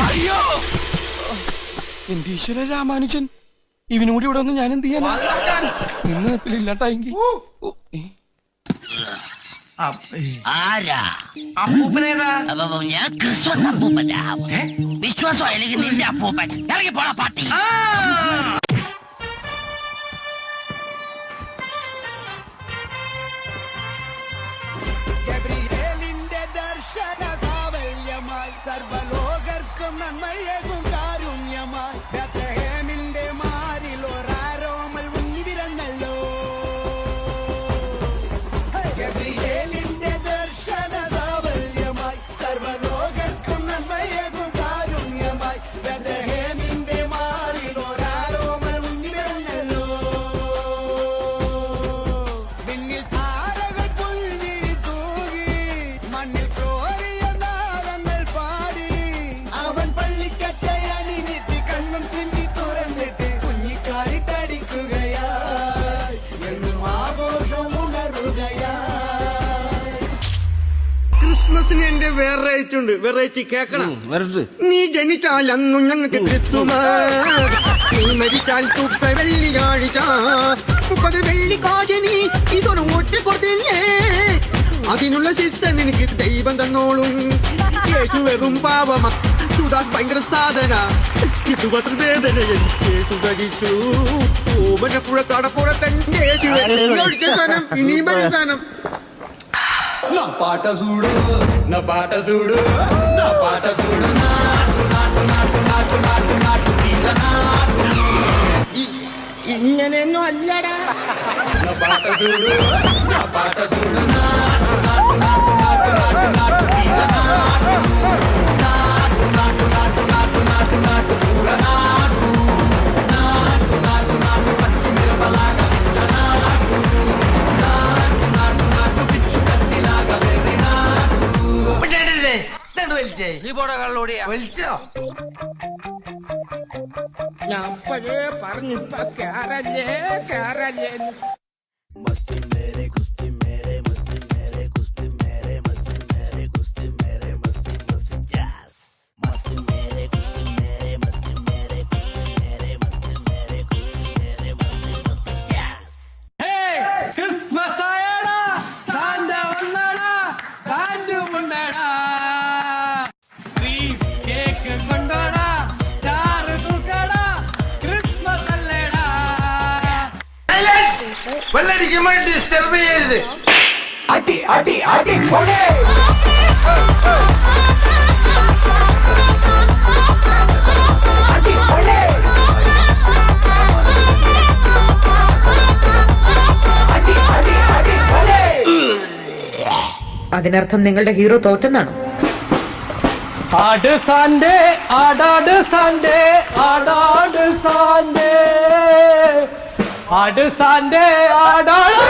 അയ്യോ എന്റെ ഈശ്വര രാമാനുജൻ, ഇവനും കൂടി ഇവിടെ വന്ന് ഞാൻ എന്ത് ചെയ്യാനാ? ഇന്ന് ഇല്ലാട്ടായെങ്കിൽ അപ്പൂപ്പനേതാ? ഞാൻ ക്രിസ്മസ് അപ്പൂപ്പന്റെ വിശ്വാസം അല്ലെങ്കിൽ നിന്റെ അപ്പൂപ്പൻ ഇറങ്ങി പോണ പാട്ടി. ഗബ്രിയേലിന്റെ ദർശന സാവല്യമായി സർവലോകർക്കും നന്മയേകും കാരുണ്യമായി ബേത്ലഹേമിന്റെ മാറിൽ ഒരാരോമൽ ഉണ്ണി വിരന്നല്ലോ. ഗബ്രിയേലിന്റെ ദർശന സാവല്യമായി സർവലോകർക്കും നന്മയേകും കാരുണ്യമായി ബേത്ലഹേമിന്റെ മാറിൽ ഒരാരോമൽ ഉണ്ണി വിരന്നല്ലോ. വിണ്ണിൽ താരകൾ പുൽവിരി തൂകി മണ്ണിൽ കോരിയ നാളങ്ങൾ പാടി അവൻ പള്ളിക്കച്ചയണിഞ്ഞിട്ട് കണ്ണും ചിന്തി തുറന്നിട്ട് കുഞ്ഞിക്കാരിട്ടടിക്കുകയായി എന്നും ആഘോഷം ഉണരുകയായി. ക്രിസ്മസിന് എന്റെ വെറൈറ്റി ഉണ്ട്, വെറൈറ്റി കേക്കണം. നീ ജനിച്ചാൽ അന്നും ഞങ്ങൾക്ക് ക്രിസ്തുമസ്, നീ മരിച്ചാൽ തുപ്പ വെള്ളിയാഴ്ച 30 വെള്ളിക്കാശിനി ഈശോന് ഒറ്റ കൊടുത്തില്ലേ, അതിനുള്ള ശിക്ഷ നിനക്ക് ദൈവം തന്നോളും. യേശു വെറും പാവമാ, സുദാസ് ഭയങ്കര സാധന, ഇതുപത്ര വേദന യേശു സഹിച്ചു. ഓമനപ്പുഴ കടപ്പുറത്തൻ യേശു ഒഴിച്ച സാധനം ഇനിയും വലിയ സാധനം. నా పాట చూడు నా పాట చూడు నా పాట చూడు నాటు నాటు నాటు నాటు నాటు నాటు తీల నాటు ഇങ്ങനെയൊന്നും അല്ലടാ. నా పాట చూడు నా పాట చూడు నాటు నాటు నాటు నాటు నాటు నాటు తీల నాటు నాటు నాటు నాటు నాటు నాటు నాటు పూర నాటు నాటు నాటు నాటు పచ్చి మిరపలాగా పిచ్చ నాటు నాటు నాటు నాటు పిచ్చు కత్తిలాగా వెర్రి నాటు. വലിച്ചോ? ഞാൻ അപ്പോഴേ പറഞ്ഞിപ്പ കേറല്ലേ കേറല്ലേ. ക്രിസ്മസ് ആയടാ, സാന്റ വന്നടാ, പാൻറ്റും ഉണ്ടടാ, ക്രീം കേക്ക് കൊണ്ടോടാ, സ്റ്റാർ തൂക്കടാ, ക്രിസ്മസ് അല്ലേടാ. വെള്ളടിക്കുമ്പോ ഡിസ്റ്റർബ് ചെയ്യരുത്. അടി അടി അടി പൊളി. അടി പൊളി. അടി അടി അടി പൊളി. അതിനർത്ഥം നിങ്ങളുടെ ഹീറോ തോറ്റെന്നാണോ? ആട് സാൻഡേ ആടാട് സാൻഡേ ആടാട് സാൻഡേ ആട് സാൻഡേ ആടാട്